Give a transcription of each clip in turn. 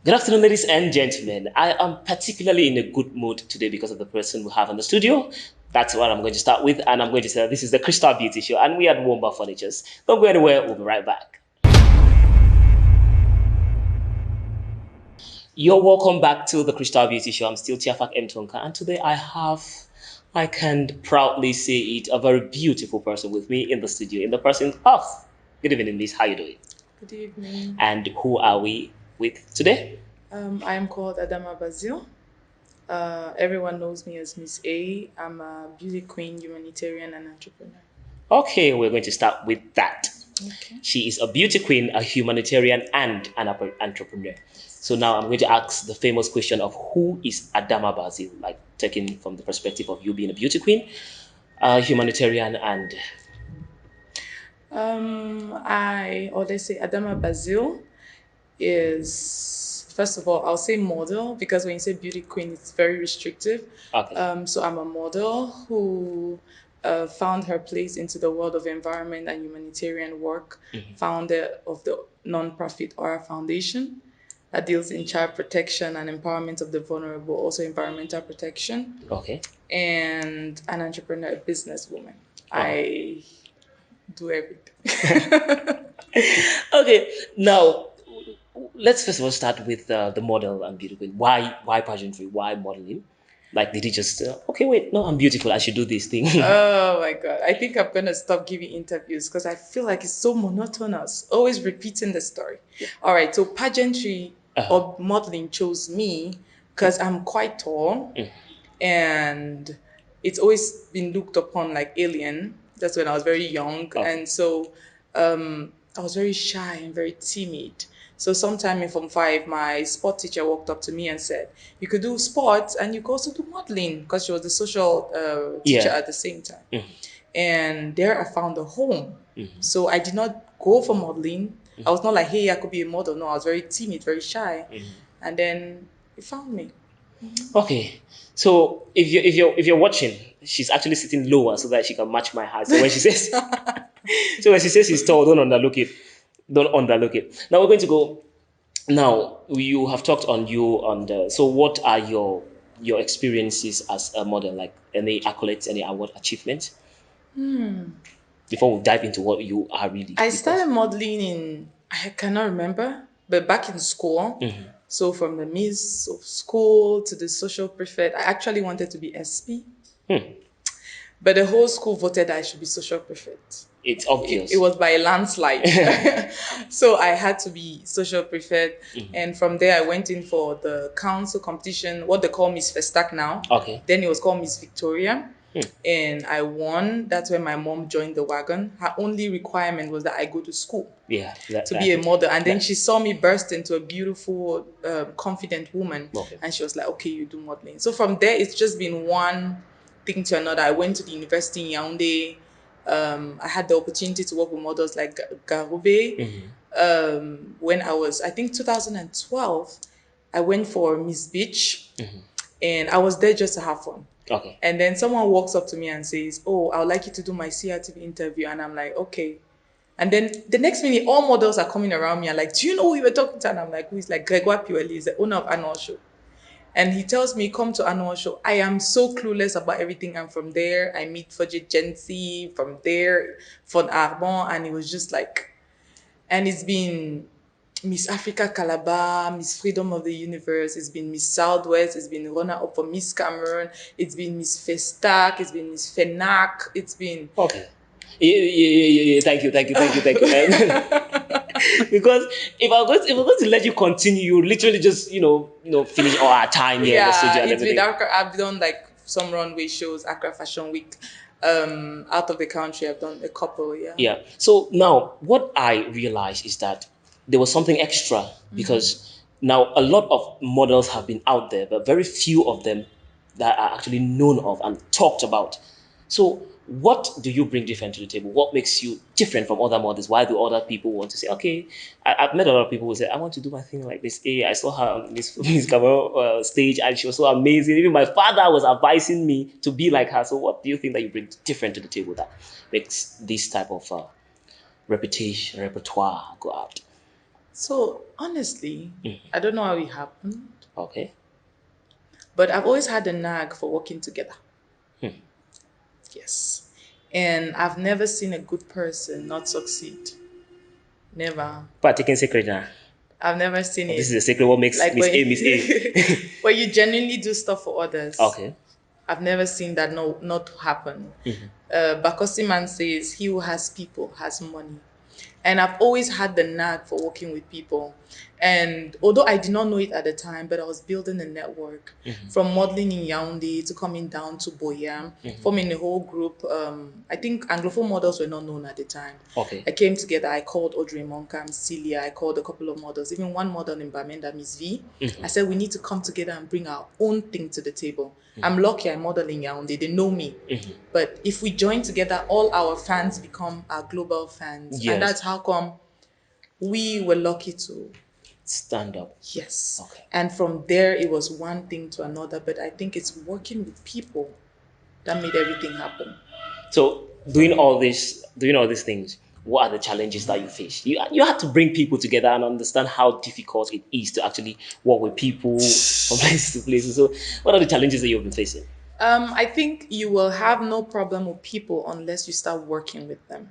Good afternoon, ladies and gentlemen. I am particularly in a good mood today because of the person we have in the studio. That's what I'm going to start with, and I'm going to say this is the Crystal Beauty Show, and we are at Womba Furnitures. Don't go anywhere, we'll be right back. You're welcome back to the Crystal Beauty Show. I'm still Tiafak M. Tonka, and today I can proudly say it, a very beautiful person with me in the studio, in the person of. Good evening, Miss. How you doing? Good evening. And who are we with today? I am called Adamma Bazil. Everyone knows me as Miss A. I'm a beauty queen, humanitarian, and entrepreneur. Okay, we're going to start with that. Okay. She is a beauty queen, a humanitarian, and an entrepreneur. So now I'm going to ask the famous question of who is Adama Bazil, like taking from the perspective of you being a beauty queen, a humanitarian, and Or let's say Adamma Bazil is, first of all, I'll say model because when you say beauty queen, it's very restrictive. okay, So I'm a model who found her place into the world of environment and humanitarian work, founder of the nonprofit Aura Foundation that deals in child protection and empowerment of the vulnerable, also environmental protection, okay, and an entrepreneur, a businesswoman. okay. I do everything. Okay, now let's first of all start with the model and beauty queen. Why pageantry? Why modeling? Like, did he just okay? Wait, no, I'm beautiful. I should do this thing. Oh my God. I think I'm going to stop giving interviews because I feel like it's so monotonous, always repeating the story. All right. So, pageantry Uh-huh. or modeling chose me because I'm quite tall and it's always been looked upon like alien. That's when I was very young. Okay. And so I was very shy and very timid. So sometime in Form 5, my sport teacher walked up to me and said, you could do sports and you could also do modeling because she was the social teacher Yeah. at the same time. And there I found a home. So I did not go for modeling. I was not like, hey, I could be a model. No, I was very timid, very shy. And then he found me. Okay, so if you're watching, she's actually sitting lower so that she can match my height. So when she says, so when she says she's tall, don't underlook it. Don't underlook it. Now we're going to go. Now you have talked on you on the. So what are your experiences as a model? Like any accolades, any award achievements? Before we dive into what you are really, I because started modeling I cannot remember, but back in school. So from the miss of school to the social prefect, I actually wanted to be SP, but the whole school voted I should be social prefect. it's It obvious. was by a landslide. So I had to be social prefect. And from there, I went in for the council competition, what they call Miss Festac now. Okay. Then it was called Miss Victoria. And I won. That's when my mom joined the wagon. Her only requirement was that I go to school Yeah. to be a That, model. And then that she saw me burst into a beautiful, confident woman. okay. And she was like, okay, you do modeling. So from there, it's just been one thing to another. I went to the university in Yaoundé. I had the opportunity to work with models like Garube. When I was, I think 2012, I went for Miss Beach and I was there just to have fun. Okay. And then someone walks up to me and says, oh, I would like you to do my CRTV interview. And I'm like, okay. And then the next minute, all models are coming around me and like, do you know who you were talking to? And I'm like, who is like Gregoire Piweli, is the owner of Annual Show. And he tells me, come to Annual Show. I am so clueless about everything. And from there, I meet Fudget Gensi, from there, Von Arbon. And it was just like, and it's been Miss Africa Calabar, Miss Freedom of the Universe, it's been Miss Southwest, it's been runner up for Miss Cameroon, it's been Miss Festac, it's been Miss Fenac, it's been Okay. Yeah. Thank you, thank you. Because if I'm going to let you continue, you literally just finish all our time here in the yeah, studio and it's been everything. Accra. I've done like some runway shows, Accra Fashion Week. Out of the country, I've done a couple. Yeah. Yeah. So now what I realized is that there was something extra because now a lot of models have been out there, but very few of them that are actually known of and talked about. So what do you bring different to the table? What makes you different from other models? Why do other people want to say, okay, I've met a lot of people who say, I want to do my thing like this. Hey, I saw her on this Miss Camera stage and she was so amazing. Even my father was advising me to be like her. So what do you think that you bring different to the table that makes this type of reputation, repertoire go out? So honestly, I don't know how it happened, Okay. but I've always had a knack for working together. Yes. And I've never seen a good person not succeed. Never. But taking secret now. I've never seen This is it. a secret. What makes Like Miss when A Miss A? when you genuinely do stuff for others. Okay. I've never seen that not happen. Bakosi man says, "He who has people has money." And I've always had the knack for working with people. And although I did not know it at the time, but I was building a network from modeling in Yaoundé to coming down to Boyam, forming a whole group. I think Anglophone models were not known at the time. Okay. I came together, I called Audrey Monkam, Celia, I called a couple of models, even one model in Bamenda, Miss V. I said, we need to come together and bring our own thing to the table. I'm lucky I model in Yaoundé, they know me. But if we join together, all our fans become our global fans. And Yes. that's how come we were lucky to, Stand up. yes. Okay. And from there, it was one thing to another. But I think it's working with people that made everything happen So for me. doing all these things, what are the challenges that you face? You had to bring people together and understand how difficult it is to actually work with people from place to place. So what are the challenges that you've been facing? I think you will have no problem with people unless you start working with them.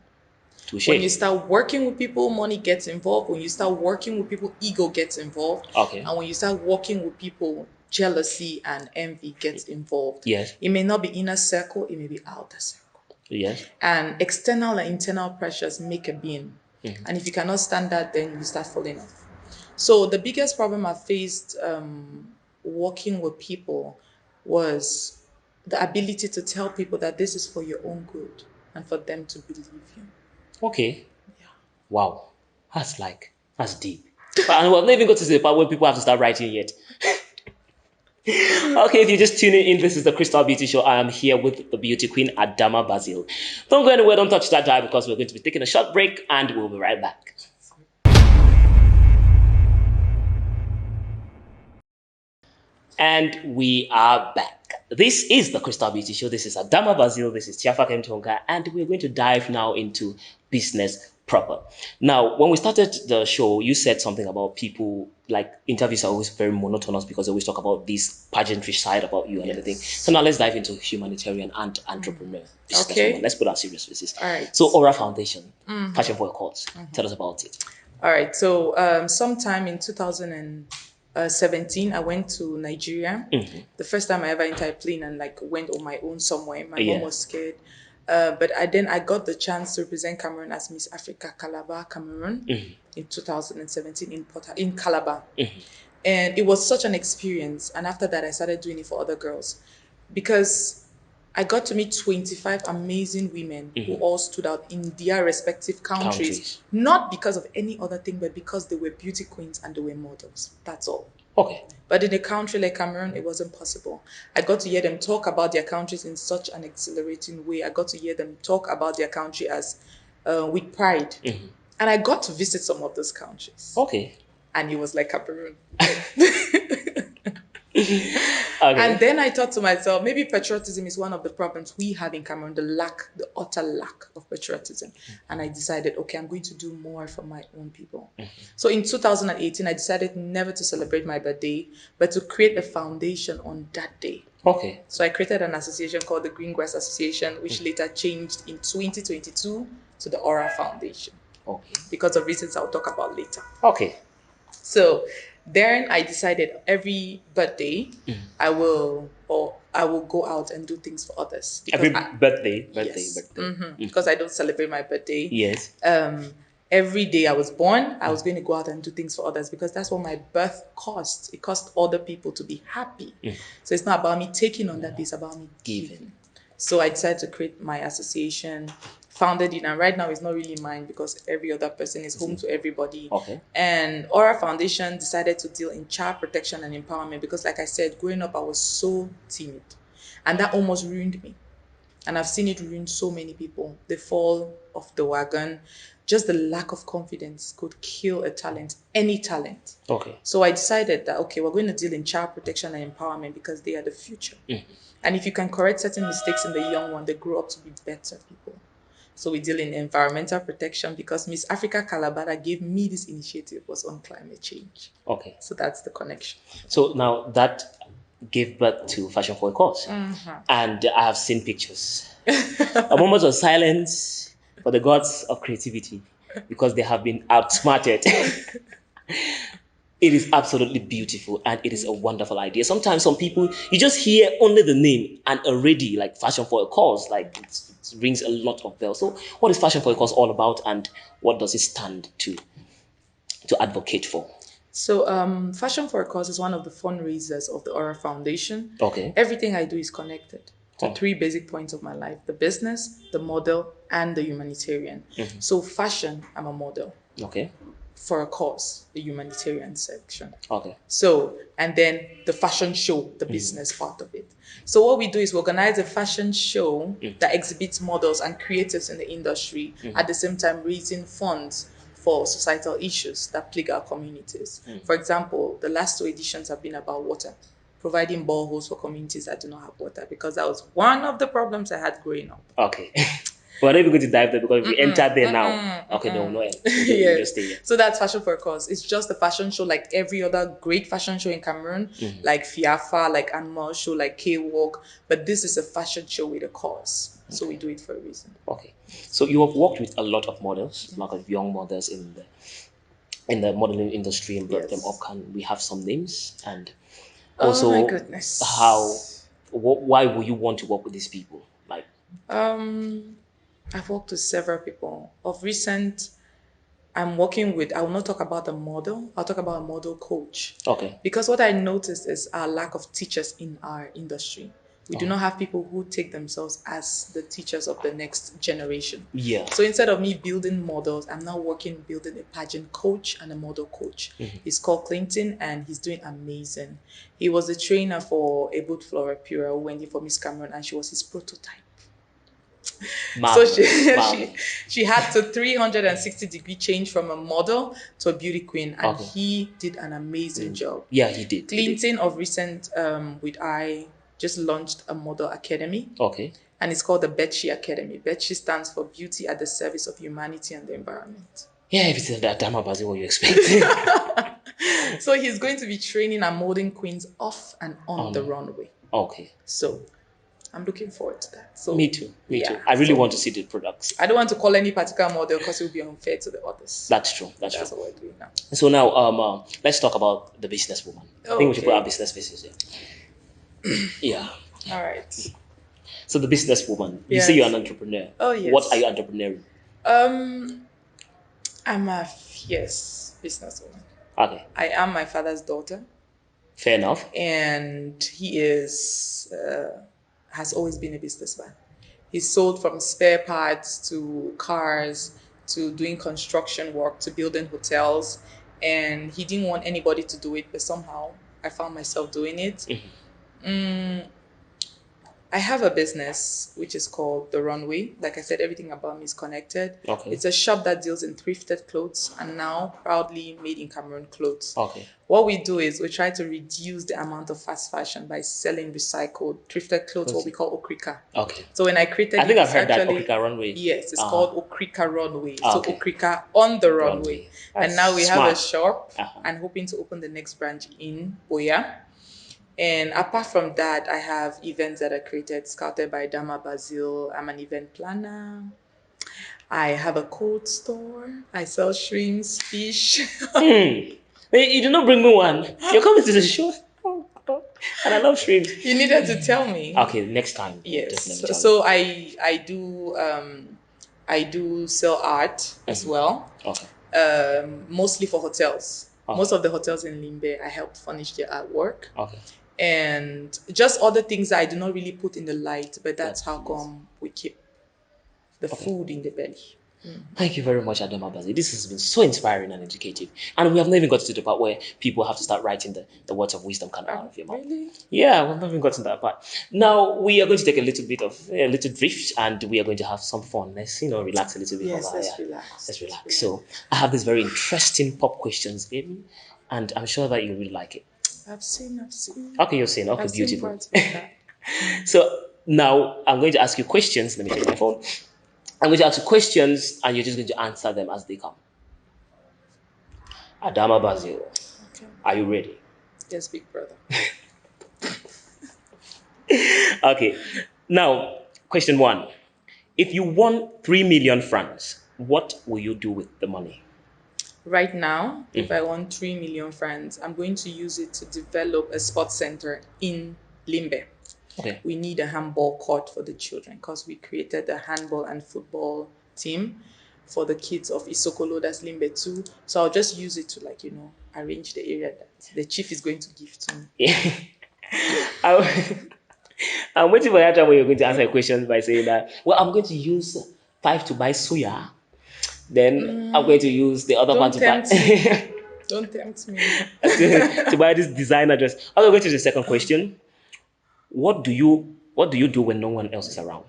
When you Touche. start working with people, money gets involved. When you start working with people, ego gets involved. Okay. And when you start working with people, jealousy and envy gets involved. Yes. It may not be inner circle, it may be outer circle. Yes. And external and internal pressures make a being. And if you cannot stand that, then you start falling off. So the biggest problem I faced working with people was the ability to tell people that this is for your own good and for them to believe you. Okay. Yeah. Wow. That's deep. But and we've not even got to the part where people have to start writing yet. Okay, if you're just tuning in, this is the Crystal Beauty Show. I am here with the beauty queen, Adamma Bazil. Don't go anywhere, don't touch that dial because we're going to be taking a short break and we'll be right back. And we are back. This is the Crystal Beauty Show. This is Adama Bazil. This is Tiafa Kemtonga. And we're going to dive now into business proper. Now, when we started the show, you said something about people, like interviews are always very monotonous because they always talk about this pageantry side about you and everything. So now let's dive into humanitarian and entrepreneur businesswoman. Okay. Let's put our serious faces. All right. So Aura Foundation, Passion for your cause. Tell us about it. All right. So sometime in 2017, I went to Nigeria. The first time I ever entered a plane and like went on my own somewhere. My mom Yeah. was scared. But I got the chance to represent Cameroon as Miss Africa Calabar, Cameroon, in 2017 in Calabar. And it was such an experience. And after that, I started doing it for other girls because I got to meet 25 amazing women who all stood out in their respective countries, Countries. not because of any other thing, but because they were beauty queens and they were models. That's all. Okay. But in a country like Cameroon, it wasn't possible. I got to hear them talk about their countries in such an exhilarating way. I got to hear them talk about their country as with pride. And I got to visit some of those countries. Okay. And it was like Cameroon. Okay. And then I thought to myself, maybe patriotism is one of the problems we have in Cameroon, the utter lack of patriotism. And I decided, okay, I'm going to do more for my own people. So in 2018, I decided never to celebrate my birthday, but to create a foundation on that day. Okay. So I created an association called the Green Grass Association, which later changed in 2022 to the Aura Foundation Okay. because of reasons I'll talk about later. Okay. So then I decided every birthday I will go out and do things for others because Every birthday. yes, because I don't celebrate my birthday. Yes. Every day I was born, I was going to go out and do things for others because that's what my birth cost. It cost other people to be happy. So it's not about me taking on that day, it's about me giving. So I decided to create my association, founded it, and right now it's not really mine because every other person is home to everybody. Okay. And Aura Foundation decided to deal in child protection and empowerment because, like I said, growing up I was so timid, and that almost ruined me. And I've seen it ruin so many people. They fall off the wagon. Just the lack of confidence could kill a talent, any talent. Okay. So I decided that, okay, we're going to deal in child protection and empowerment because they are the future. And if you can correct certain mistakes in the young one, they grow up to be better people. So we deal in environmental protection because Miss Africa Calabar that gave me this initiative was on climate change. Okay. So that's the connection. So now that gave birth to Fashion for a Cause. And I have seen pictures. A moment of silence for the gods of creativity because they have been outsmarted. It is absolutely beautiful and it is a wonderful idea. Sometimes some people, you just hear only the name and already like Fashion for a Cause, like it rings a lot of bells. So what is Fashion for a Cause all about and what does it stand to advocate for? So, Fashion for a Cause is one of the fundraisers of the Aura Foundation. Okay. Everything I do is connected to Oh. three basic points of my life: the business, the model, and the humanitarian. So, fashion, I'm a model. Okay. For a cause, the humanitarian section. Okay. So, and then the fashion show, the business part of it. So, what we do is we organize a fashion show that exhibits models and creatives in the industry, at the same time raising funds for societal issues that plague our communities. For example, the last two editions have been about water, providing boreholes for communities that do not have water, because that was one of the problems I had growing up. Okay. We're not even going to dive there because if we enter there now, okay, no, no, we'll just stay here. So that's Fashion for a Cause. It's just a fashion show like every other great fashion show in Cameroon, like Fiafa, like Animal Show, like K-Walk. But this is a fashion show with a cause. So we do it for a reason. Okay. So you have worked with a lot of models, a lot of young models in the modeling industry and brought them up. Yes. Can we have some names and Oh my also how goodness. why would you want to work with these people? Like I've worked with several people. Of recent, I'm working with, I will not talk about a model, I'll talk about a model coach. okay. Because what I noticed is our lack of teachers in our industry. We do not have people who take themselves as the teachers of the next generation. Yeah. So instead of me building models, I'm now building a pageant coach and a model coach. He's called Clinton and he's doing amazing. He was a trainer for Ebut Flora Pura who went in for Miss Cameron and she was his prototype. So Marvelous. she had to 360-degree change from a model to a beauty queen, and he did an amazing job. Yeah, he did. Clinton of recent with I just launched a model academy. Okay. And it's called the Betchi Academy. Betchi stands for Beauty at the Service of Humanity and the Environment. Yeah, everything that Adamma Bazil what you expecting. So he's going to be training and molding queens off and on the runway. Okay. So I'm looking forward to that. So Me too. Me too. I really want to see the products. I don't want to call any particular model because it will be unfair to the others. That's true. That's That's true. what we're doing now. So now, let's talk about the businesswoman. I think we should put our business faces here. Yeah. All right. So the businesswoman. You say you're an entrepreneur. Oh, yes. What are you entrepreneuring? I'm a fierce businesswoman. Okay. I am my father's daughter. Fair enough. And he has always been a businessman. He sold from spare parts to cars to doing construction work to building hotels. And he didn't want anybody to do it, but somehow I found myself doing it. I have a business which is called The Runway. Like I said, everything about me is connected. Okay. It's a shop that deals in thrifted clothes and now proudly made in Cameroon clothes. Okay. What we do is we try to reduce the amount of fast fashion by selling recycled thrifted clothes, what we call Okrika. Okay. So when I created I think it, I've heard that Okrika Runway. Yes, it's called Okrika Runway. Okay. So Okrika on the runway. And now we have a shop and hoping to open the next branch in Oya. And apart from that, I have events that are created, scouted by Adamma, Bazil. I'm an event planner. I have a cold store. I sell shrimps, fish. Hey, you did not bring me one. You're coming to the show. And I love shrimps. You needed to tell me. Okay, next time. Yes. So I do sell art as well. Okay. Mostly for hotels. Okay. Most of the hotels in Limbe, I helped furnish their artwork. Okay. And just other things that I do not really put in the light, but that's how come we keep the food in the belly. Thank you very much, Adamma Bazil. This has been so inspiring and educative. And we have not even got to the part where people have to start writing the words of wisdom coming out of your mouth. Really? Yeah, we've not even gotten to that part. Now, we are going to take a little drift and we are going to have some fun. Let's, relax a little bit. Yes, let's relax. Let's relax. So, I have this very interesting pop questions game and I'm sure that you really like it. I've seen. Okay, you're saying. Okay, beautiful. So, now I'm going to ask you questions. Let me take my phone. I'm going to ask you questions and you're just going to answer them as they come. Adama Bazil, Okay. are you ready? Yes, big brother. Okay. Now, question one. If you won 3 million francs, what will you do with the money? Right now, if I want 3 million francs, I'm going to use it to develop a sports center in Limbe. Okay. We need a handball court for the children because we created a handball and football team for the kids of Isokolo, that's Limbe too. So I'll just use it to, like, arrange the area that the chief is going to give to me. Yeah. I- I'm waiting for that time when you're going to answer a question by saying that, well, I'm going to use 5 to buy suya. Then I'm going to use the other part Don't to buy tempt me. Don't tempt me. to buy this designer dress. I'll go to the second question. What do you do when no one else is around?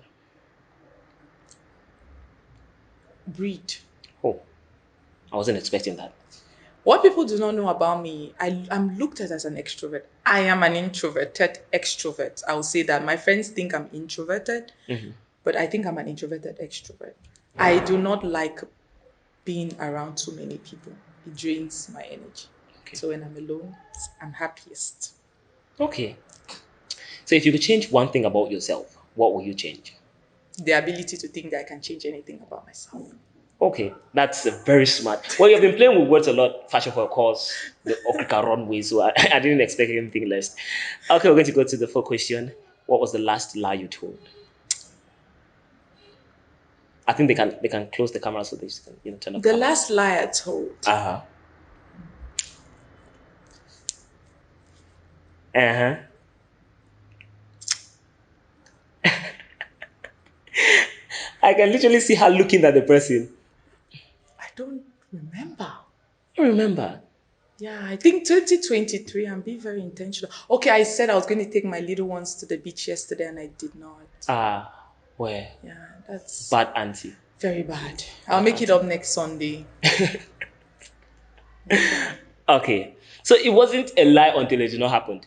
Breed. Oh, I wasn't expecting that. What people do not know about me, I'm looked at as an extrovert. I am an introverted extrovert. I will say that. My friends think I'm introverted, but I think I'm an introverted extrovert. I do not like being around too many people. It drains my energy. Okay. So when I'm alone, I'm happiest. Okay. So if you could change one thing about yourself, what will you change? The ability to think that I can change anything about myself. Okay, that's very smart. Well, you've been playing with words a lot, fashion for a cause, the Okrika runway, so I didn't expect anything less. Okay, we're going to go to the full question. What was the last lie you told? I think they can close the camera so they can turn off The camera. last lie I told, Uh-huh. Uh-huh. I can literally see her looking at the person. I don't remember. I remember. Yeah, I think 2023, I'm being very intentional. Okay, I said I was going to take my little ones to the beach yesterday and I did not. Where? Yeah, that's Bad auntie. very bad. I'll Bad make it auntie. up next Sunday. Okay. Okay. So it wasn't a lie until it did not happen.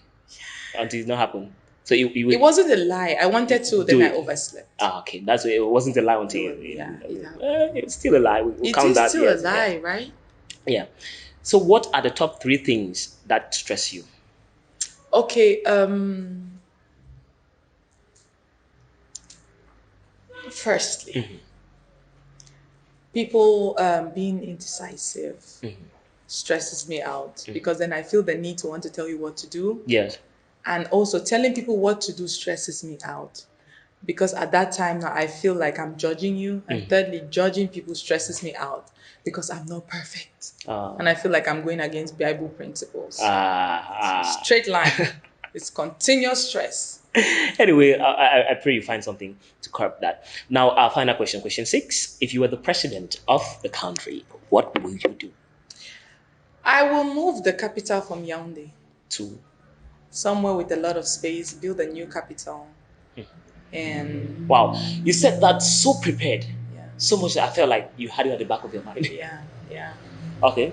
Until it did not happen. So you It would wasn't a lie. I wanted to, do then I it. overslept. Okay. That's why it wasn't a lie It until was, yeah, it happened. it's still a lie. We'll It count is that. still a Yes. Yeah. lie, right? Yeah. So what are the top three things that stress you? Okay, firstly, people being indecisive stresses me out because then I feel the need to want to tell you what to do. Yes. And also telling people what to do stresses me out because at that time now I feel like I'm judging you. And thirdly, judging people stresses me out because I'm not perfect. Uh, And I feel like I'm going against Bible principles. So uh, straight line. It's continuous stress. anyway, I pray you find something to curb that. Now, our final question, question six. If you were the president of the country, what will you do I will move the capital from Yaoundé, to? somewhere with a lot of space, build a new capital. And Wow, you said that so prepared, yeah, so much that I felt like you had it at the back of your mind. yeah, yeah. Okay,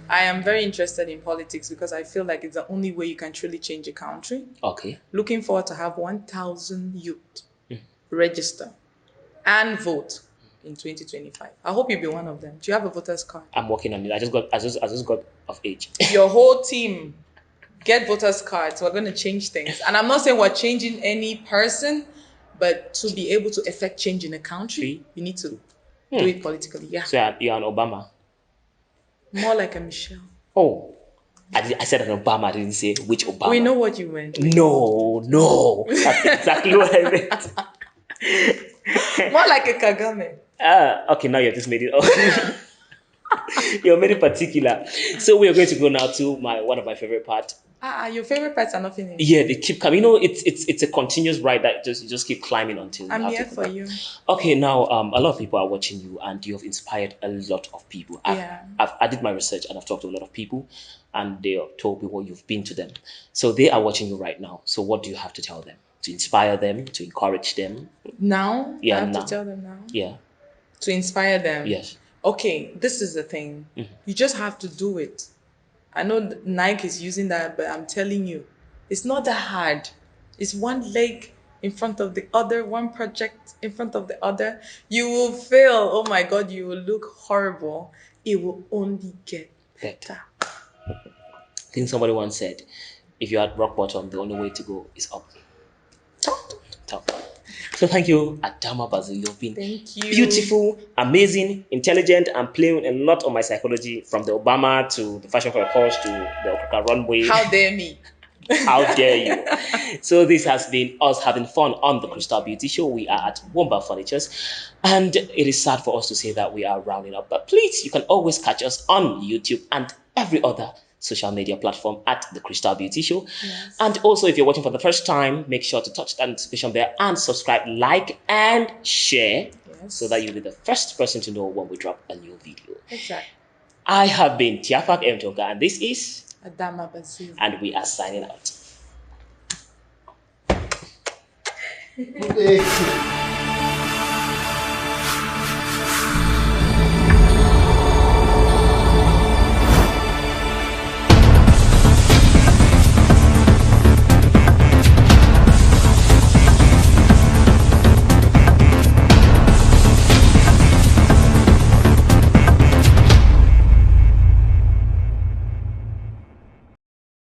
I am very interested in politics because I feel like it's the only way you can truly change a country. okay. Looking forward to have 1,000 youth register and vote in 2025. I hope you'll be one of them. Do you have a voter's card? I'm working on it. I just got of age. Your whole team get voter's cards. We're going to change things. And I'm not saying we're changing any person, but to be able to effect change in a country, Three, you need to two. do it politically. Yeah. So you're an Obama. More like a Michelle. Oh, I said an Obama. I didn't say which We Obama. know what you meant. We know what you No, no, that's exactly what I meant. meant. More like a Kagame. Okay, now you've just made it. You're made it particular. So we are going to go now to my one of my favorite part. Your favorite parts are not finished. Yeah, they keep coming. It's a continuous ride that just you just keep climbing until you I'm have to here go for back. you. Okay, now a lot of people are watching you, and you have inspired a lot of people. Yeah. I did my research, and I've talked to a lot of people, and they have told me what you've been to them. So they are watching you right now. So what do you have to tell them to inspire them, to encourage them? Now, I Yeah, have to now. tell them now Yeah. to inspire them. Yes. Okay, this is the thing. You just have to do it. I know Nike is using that, but I'm telling you, it's not that hard. It's one leg in front of the other, one project in front of the other, you will fail. Oh my God, you will look horrible. It will only get Better. better. I think somebody once said, if you're at rock bottom, the only way to go is up. Top. So thank you, Adamma Bazil. You've been Thank you. beautiful, amazing, intelligent, and playing a lot on my psychology, from the Obama to the fashion for a course to the Okaka runway. How dare me? How dare you? So this has been us having fun on the Crystal Beauty Show. We are at Womba Furnitures, and it is sad for us to say that we are rounding up. But please, you can always catch us on YouTube and every other social media platform at the Crystal Beauty Show. Yes. And also, if you're watching for the first time, make sure to touch that notification bell and subscribe, like, and share, Yes. so that you'll be the first person to know when we drop a new video. Exactly. I have been Tiafak M. Tonga, and this is Adamma Bazil. and we are signing out. Good day.